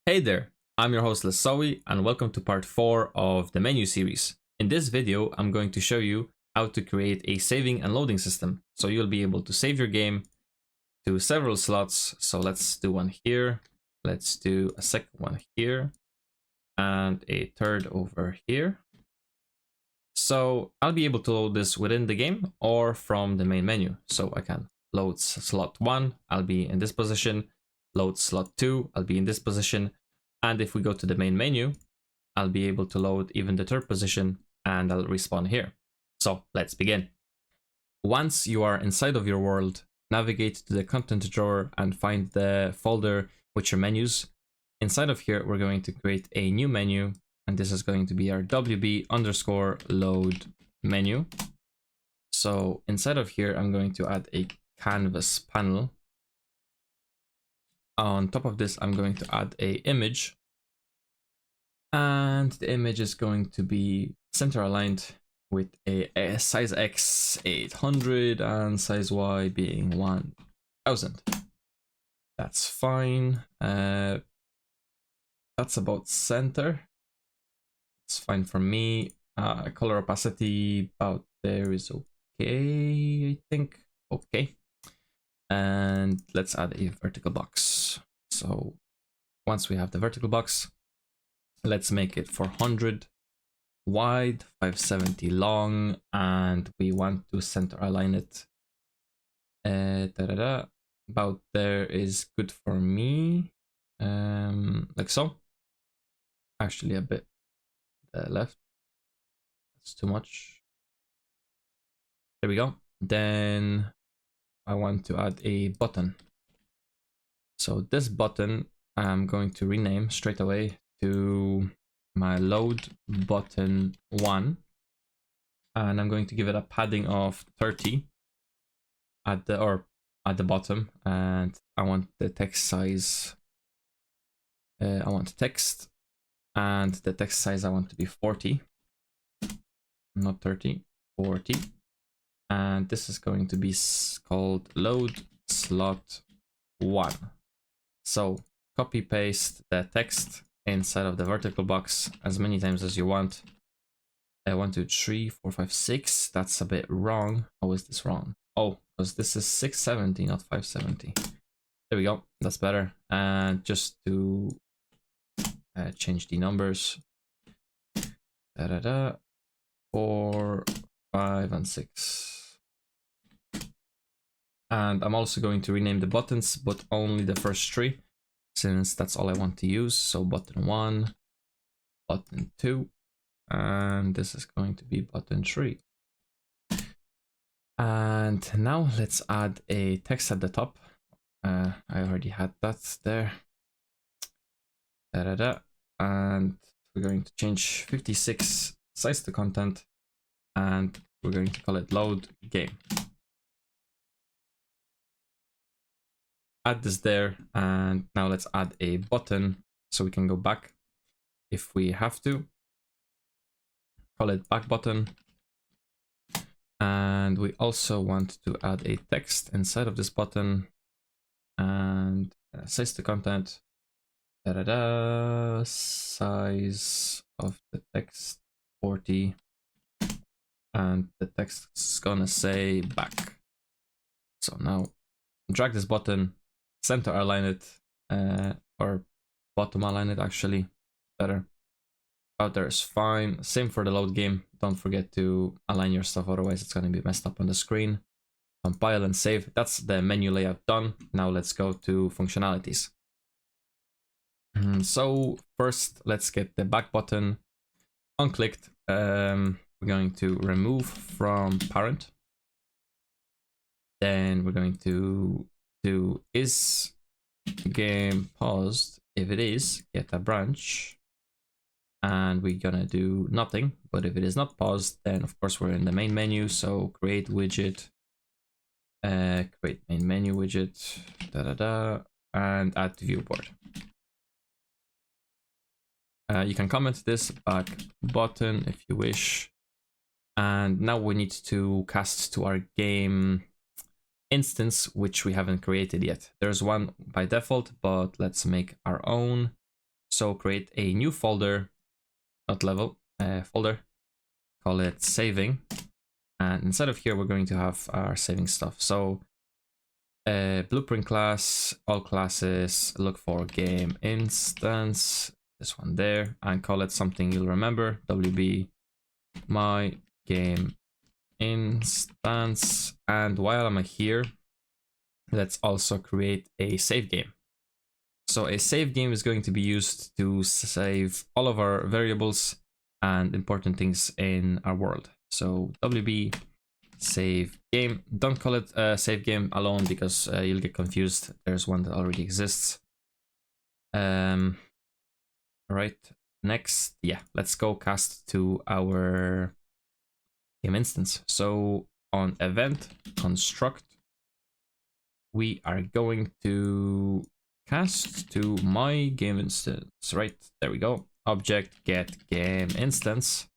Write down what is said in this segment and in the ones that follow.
Hey there, I'm your host Lasawi and welcome to part 4 of the menu series. In this video, I'm going to show you how to create a saving and loading system. So you'll be able to save your game to several slots. So let's do one here. Let's do a second one here and a third over here. So I'll be able to load this within the game or from the main menu. So I can load slot 1, I'll be in this position. Load slot 2, I'll be in this position. And if we go to the main menu, I'll be able to load even the third position and I'll respawn here. So let's begin. Once you are inside of your world, navigate to the content drawer and find the folder with your menus. Inside of here, we're going to create a new menu, and this is going to be our WB_load menu. So inside of here, I'm going to add a canvas panel. On top of this, I'm going to add a image, and the image is going to be center aligned with a size X 800 and size Y being 1000. That's fine. That's about center. It's fine for me. Color opacity about there is okay, I think. Okay. And let's add a vertical box. So once we have the vertical box, let's make it 400 wide, 570 long, and we want to center align it. About there is good for me. Like so. Actually, a bit left. That's too much. There we go. Then I want to add a button. So this button I'm going to rename straight away to my load button 1, and I'm going to give it a padding of 30 at the bottom, and I want the text size. I want text, and the text size I want to be 40, not 30, 40. And this is going to be called load slot 1. So copy paste the text inside of the vertical box as many times as you want. 1, 2, 3, 4, 5, 6. That's a bit wrong. How is this wrong? Oh, because this is 670, not 570. There we go. That's better. And just to change the numbers. 4, 5, and 6. And I'm also going to rename the buttons, but only the first 3, since that's all I want to use. So button 1, button 2, and this is going to be button 3. And now let's add a text at the top. I already had that there. And we're going to change 56 size to content, and we're going to call it load game. Add this there, and now let's add a button so we can go back if we have to. Call it back button. And we also want to add a text inside of this button, and size to content. Size of the text 40, and the text is gonna say back. So now drag this button, center align it, or bottom align it, actually better. Out there is fine. Same for the load game. Don't forget to align your stuff, otherwise it's going to be messed up on the screen. Compile and save. That's the menu layout done. Now let's go to functionalities. So first, let's get the back button unclicked. We're going to remove from parent. Then we're going to do is game paused. If it is, get a branch. And we're gonna do nothing. But if it is not paused, then of course we're in the main menu. So create widget, create main menu widget, and add to viewport. You can comment this back button if you wish. And now we need to cast to our game instance, which we haven't created yet. There's one by default, but let's make our own. So create a new folder, not level, folder, call it saving. And inside of here, we're going to have our saving stuff. So blueprint class, all classes, look for game instance, this one there, and call it something you'll remember, WB my game instance. And while I'm here, let's also create a save game. So a save game is going to be used to save all of our variables and important things in our world. So WB save game. Don't call it a save game alone because you'll get confused. There's one that already exists. All right. Next, yeah, let's go cast to our game instance. So on event construct, we are going to cast to my game instance. Right, there we go. Object get game instance.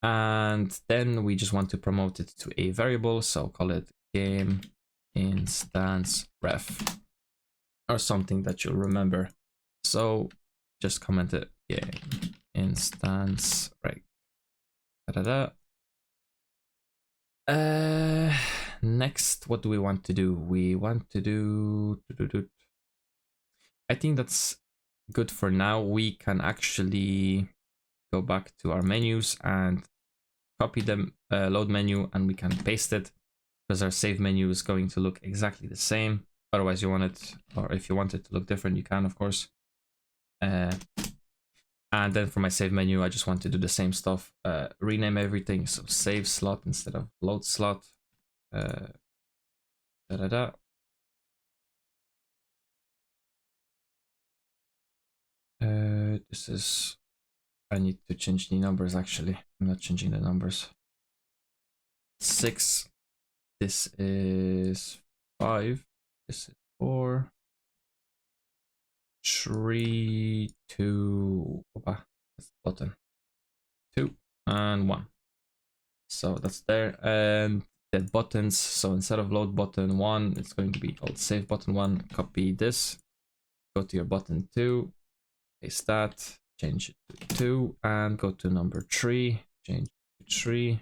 And then we just want to promote it to a variable. So call it game instance ref or something that you'll remember. So just comment it game instance right. Next, what do we want to do? We want to do. I think that's good for now. We can actually go back to our menus and copy the load menu, and we can paste it because our save menu is going to look exactly the same. Otherwise, you want it, or if you want it to look different, you can, of course. And then for my save menu, I just want to do the same stuff. Rename everything, so save slot instead of load slot. This is, I need to change the numbers actually. I'm not changing the numbers. 6. This is 5. This is 4. 3, 2. Opa, that's the button. 2 and 1. So that's there. And the buttons. So instead of load button 1, it's going to be called save button 1. Copy this. Go to your button 2. Paste that. Change it to 2 and go to number 3. Change it to 3.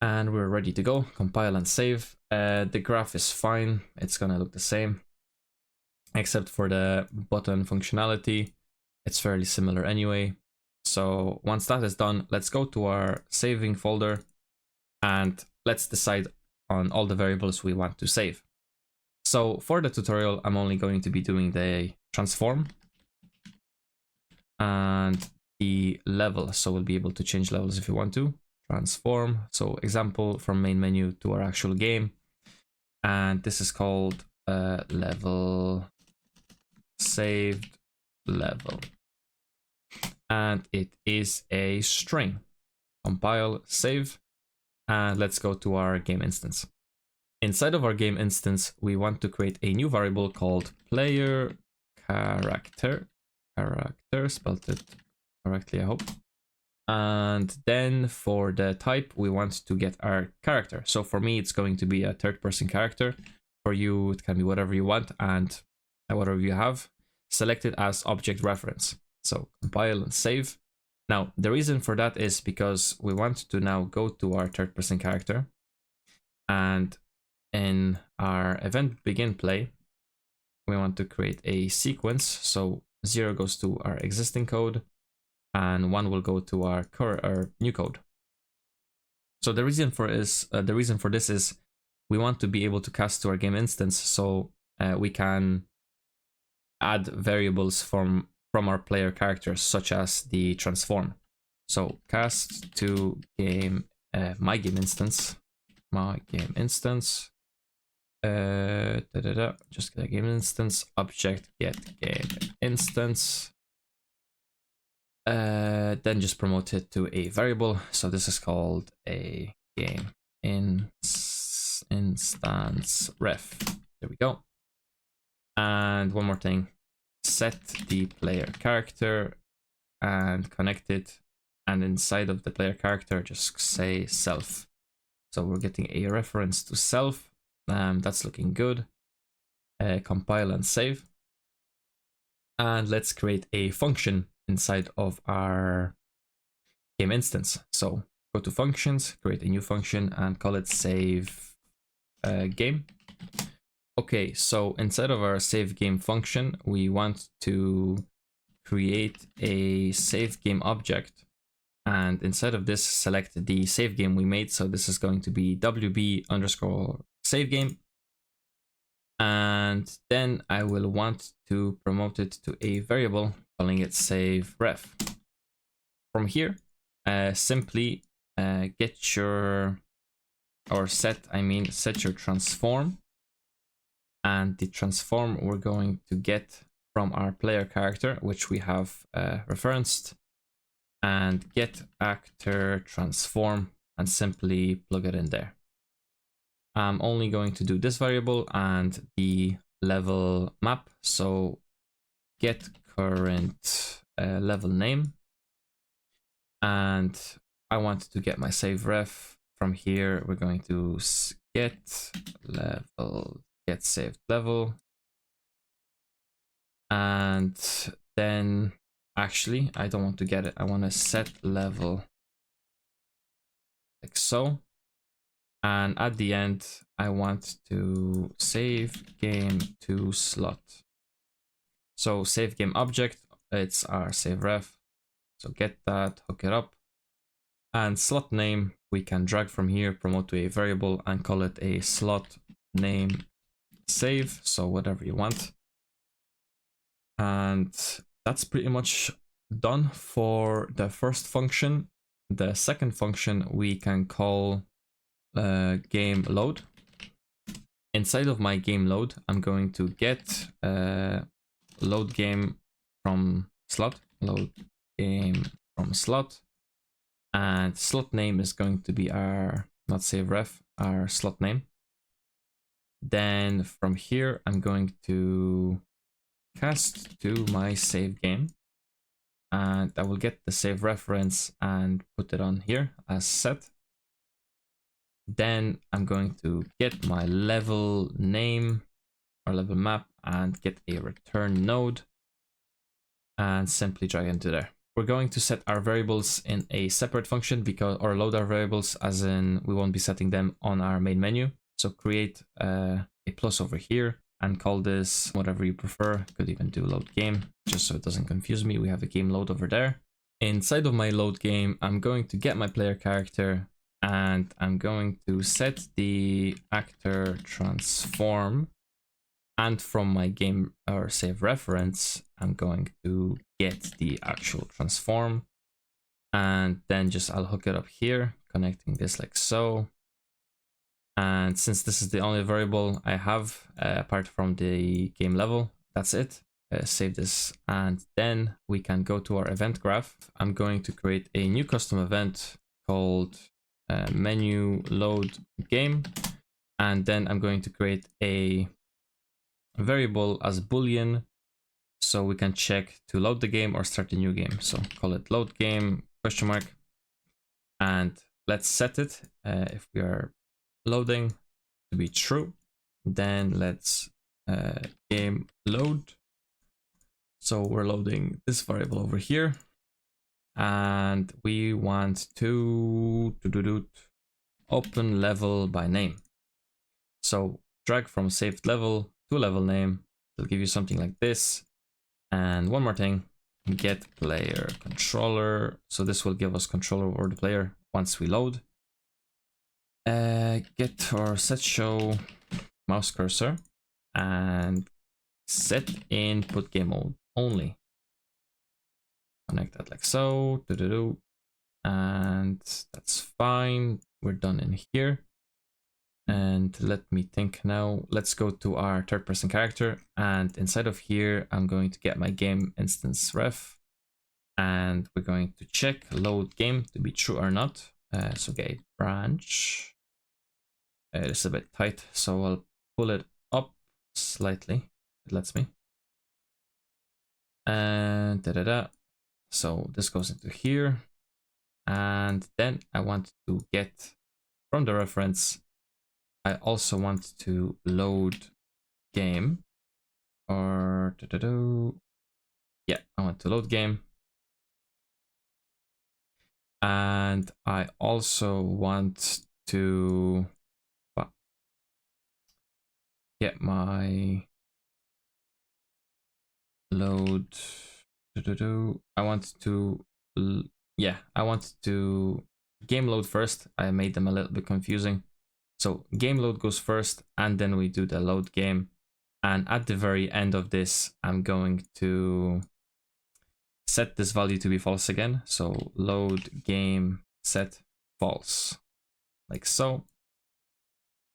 And we're ready to go. Compile and save. The graph is fine. It's gonna look the same, except for the button functionality. It's fairly similar anyway. So once that is done, let's go to our saving folder and let's decide on all the variables we want to save. So for the tutorial, I'm only going to be doing the transform and the level. So we'll be able to change levels if you want to. Transform. So example from main menu to our actual game. And this is called level saved level. And it is a string. Compile, save, and let's go to our game instance. Inside of our game instance, we want to create a new variable called player character. Character, spelled it correctly, I hope. And then for the type, we want to get our character. So for me, it's going to be a third-person character. For you, it can be whatever you want and whatever you have. Select it as object reference. So compile and save. Now, the reason for that is because we want to now go to our third-person character. And in our event begin play, we want to create a sequence. So 0 goes to our existing code, and 1 will go to our new code. So the reason for this is we want to be able to cast to our game instance, so we can add variables from our player characters, such as the transform. So cast to game my game instance, just get a game instance, object get game instance. Then just promote it to a variable. So this is called a game instance ref. There we go. And one more thing, set the player character and connect it. And inside of the player character, just say self. So we're getting a reference to self. That's looking good. Compile and save. And let's create a function inside of our game instance. So go to functions, create a new function and call it save game. Okay, so inside of our save game function, we want to create a save game object. And inside of this, select the save game we made. So this is going to be wb underscore save game. And then I will want to promote it to a variable, calling it save ref. From here, simply get your, or set your transform. And the transform we're going to get from our player character, which we have referenced, and get actor transform and simply plug it in there. I'm only going to do this variable and the level map. So get current level name. And I want to get my save ref. From here, we're going to get level, get saved level. And then actually, I don't want to get it. I want to set level like so. And at the end, I want to save game to slot. So save game object, it's our save ref. So get that, hook it up. And slot name, we can drag from here, promote to a variable and call it a slot name save. So whatever you want. And that's pretty much done for the first function. The second function we can call game load. Inside of my game load, I'm going to get load game from slot, load game from slot, and slot name is going to be our, not save ref, our slot name. Then from here, I'm going to cast to my save game, and I will get the save reference and put it on here as set. Then I'm going to get my level name or level map and get a return node and simply drag into there. We're going to set our variables in a separate function because, or load our variables as in we won't be setting them on our main menu. So create a plus over here and call this whatever you prefer. Could even do load game just so it doesn't confuse me. We have the game load over there. Inside of my load game, I'm going to get my player character and I'm going to set the actor transform. And from my game or save reference, I'm going to get the actual transform. And then just I'll hook it up here, connecting this like so. And since this is the only variable I have apart from the game level, that's it. Save this and then we can go to our event graph. I'm going to create a new custom event called menu load game, and then I'm going to create a variable as boolean so we can check to load the game or start a new game. So call it load game question mark, and let's set it if we are loading to be true. Then let's game load. So we're loading this variable over here, and we want to open level by name. So drag from saved level to level name. It'll give you something like this. And one more thing, get player controller. So this will give us control over the player once we load. Get or set show mouse cursor and set input game mode only. Connect that like so, and that's fine. We're done in here. And let me think now. Let's go to our third person character, and inside of here, I'm going to get my game instance ref, and we're going to check load game to be true or not. So get a branch. It's a bit tight, so I'll pull it up slightly. It lets me. And so this goes into here, and then I want to get from the reference. I also want to load game or I want to load game. And I also want to get my load. I want to, yeah, I want to game load first. I made them a little bit confusing. So game load goes first, and then we do the load game. And at the very end of this, I'm going to set this value to be false again. So load game set false, like so.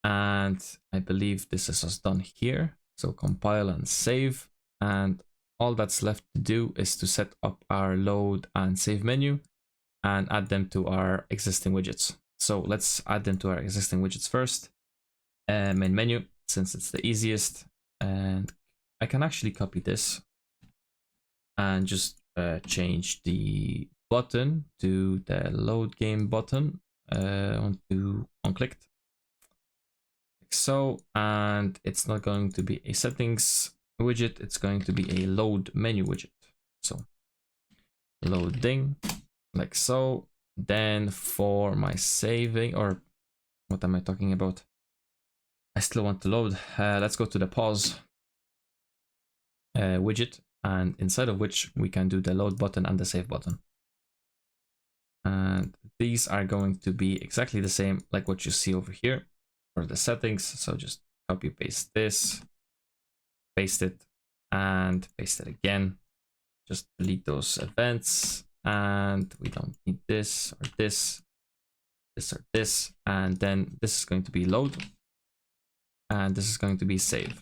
And I believe this is us done here. So compile and save. And all that's left to do is to set up our load and save menu and add them to our existing widgets. So let's add them to our existing widgets first. Main menu, since it's the easiest. And I can actually copy this and just change the button to the load game button onto onClicked. Like so, and it's not going to be a settings widget, it's going to be a load menu widget. So loading, like so. Then for my saving, or what am I talking about? I still want to load. Let's go to the pause widget, and inside of which we can do the load button and the save button. And these are going to be exactly the same like what you see over here for the settings. So just copy paste this, paste it, and paste it again. Just delete those events, and we don't need this or this, this or this, and then this is going to be load, and this is going to be save.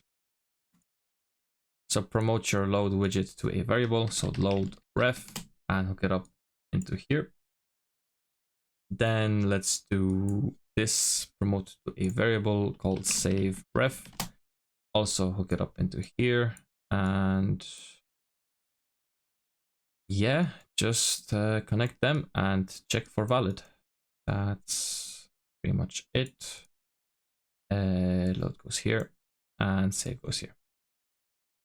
So promote your load widget to a variable, so load ref, and hook it up into here. Then let's do this, promote to a variable called save ref, also hook it up into here, and yeah, just connect them and check for valid. That's pretty much it. Load goes here and save goes here,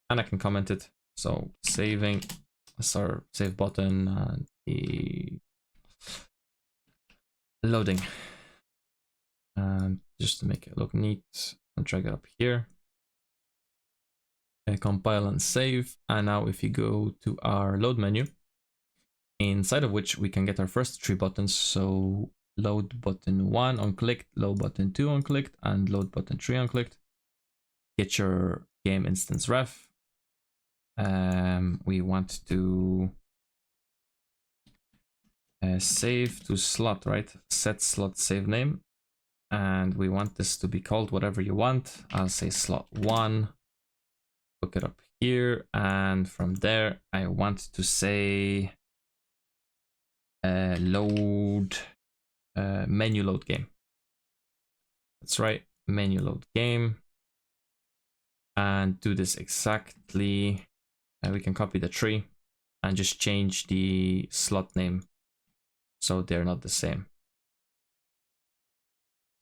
and I can comment it. So saving, our save button, and the loading, and just to make it look neat, I'll drag it up here. Compile and save, and now if you go to our load menu, inside of which we can get our first three buttons. So load button 1 unclicked, load button 2 unclicked, and load button 3 unclicked. Get your game instance ref. We want to save to slot, right? Set slot save name, and we want this to be called whatever you want. I'll say slot 1. Look it up here, and from there I want to say load menu load game. That's right, menu load game, and do this exactly. We can copy the tree and just change the slot name so they're not the same.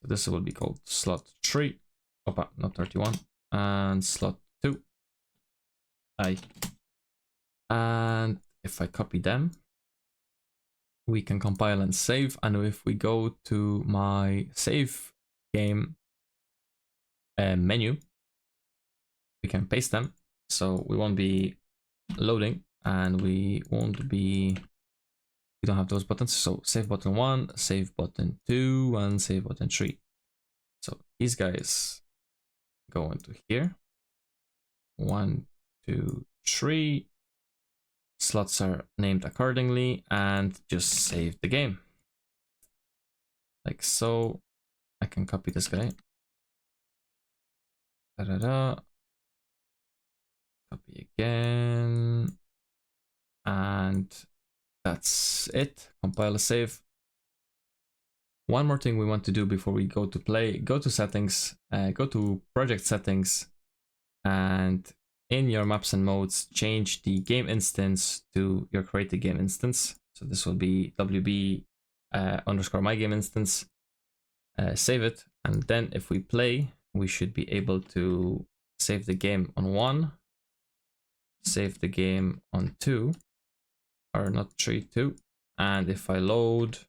So this will be called slot 3, not 31, and slot 2. And if I copy them, we can compile and save. And if we go to my save game menu, we can paste them. So we won't be loading, and we don't have those buttons. So save button 1, save button 2, and save button 3. So these guys go into here. 1, 2, 3. Slots are named accordingly, and just save the game. Like so. I can copy this guy. Copy again. And that's it. Compile a save. One more thing we want to do before we go to play, go to settings, go to project settings, and in your maps and modes, change the game instance to your created game instance. So this will be WB underscore my game instance. Save it, and then if we play, we should be able to save the game on 1, save the game on 2, or not 3, 2. And if I load,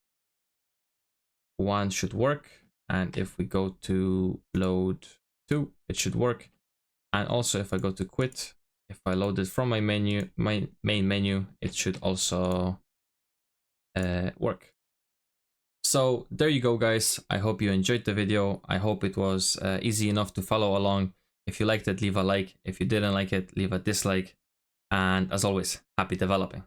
1 should work. And if we go to load 2, it should work. And also if I go to quit, if I load it from my menu, my main menu, it should also work. So there you go, guys. I hope you enjoyed the video. I hope it was easy enough to follow along. If you liked it, leave a like. If you didn't like it, leave a dislike. And as always, happy developing.